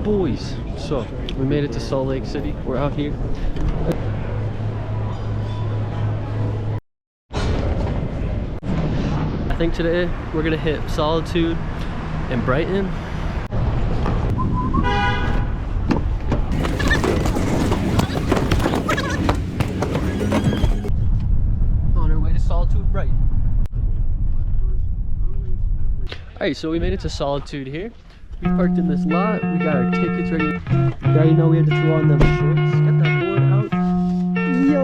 boys, so we made it to Salt Lake City. We're out here. I think today we're gonna hit Solitude and Brighton. On our way to Solitude, Brighton. Alright, so we made it to Solitude here. We parked in this lot. We got our tickets ready. You already know we had to throw on them shorts. Got that board out. Yo!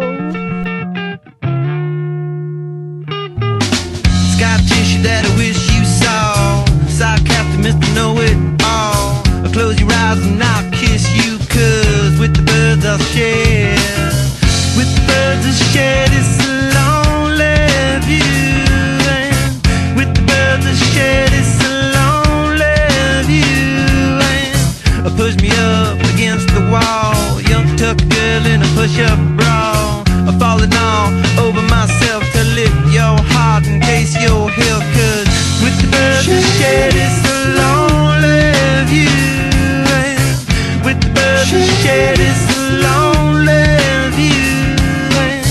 Sky tissue that I wish you saw. Sock captain, Mr. Know-It-All. I'll close your eyes and I'll kiss you, 'cause with the birds I'll share. With the birds I'll share this lonely view. And with the birds I'll share this lonely view. And push me up against the wall. Young tuck girl in a push-up bra. I'm falling all over myself to lift your heart in case you're here. 'Cause with the birds I share this lonely view. And with the birds I share this lonely view. And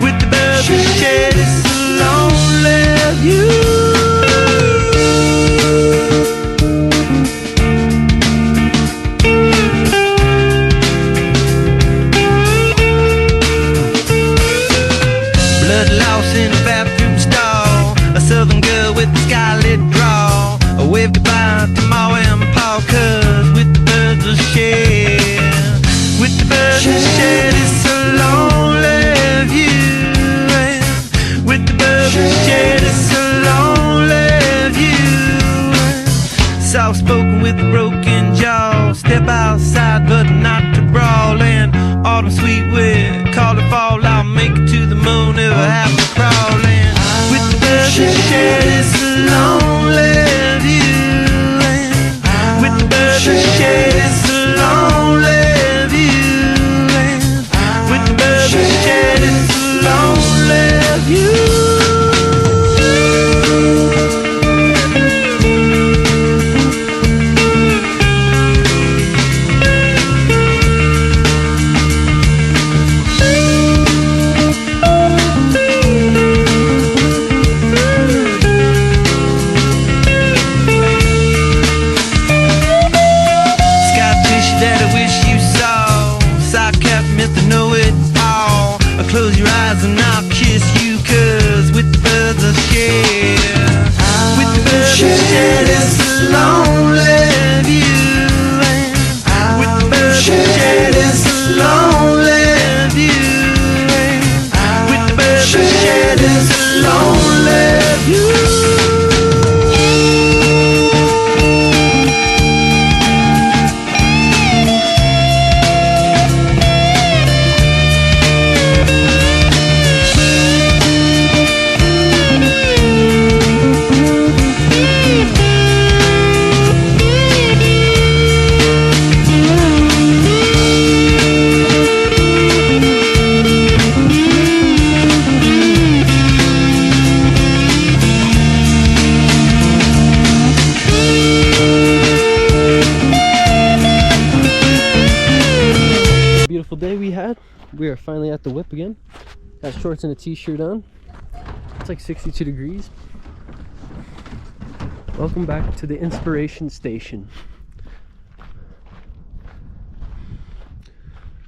with the birds I share this lonely view. Wave goodbye to Ma and Pa, 'cause with the birds I'll share. With the birds I'll share this lonely view. And with the birds I'll share this lonely view. Soft spoken with a broken jaw. Step outside but not to brawl. And autumn sweet wind, call it fall. I'll make it to the moon if I have to crawl. And with the birds I'll share this lonely view. With the birds I share this lonely view. With the birds I share this lonely view. Close your eyes and I'll kiss you, 'cause with the birds I'll share. With the birds I'll share this lonely view. And with the birds I'll share this lonely view. And with the birds I'll share this lonely view. Beautiful day we had. We are finally at the whip again. Got shorts and a t-shirt on. It's like 62 degrees. Welcome back to the Inspiration Station.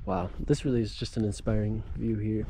Wow, this really is just an inspiring view here.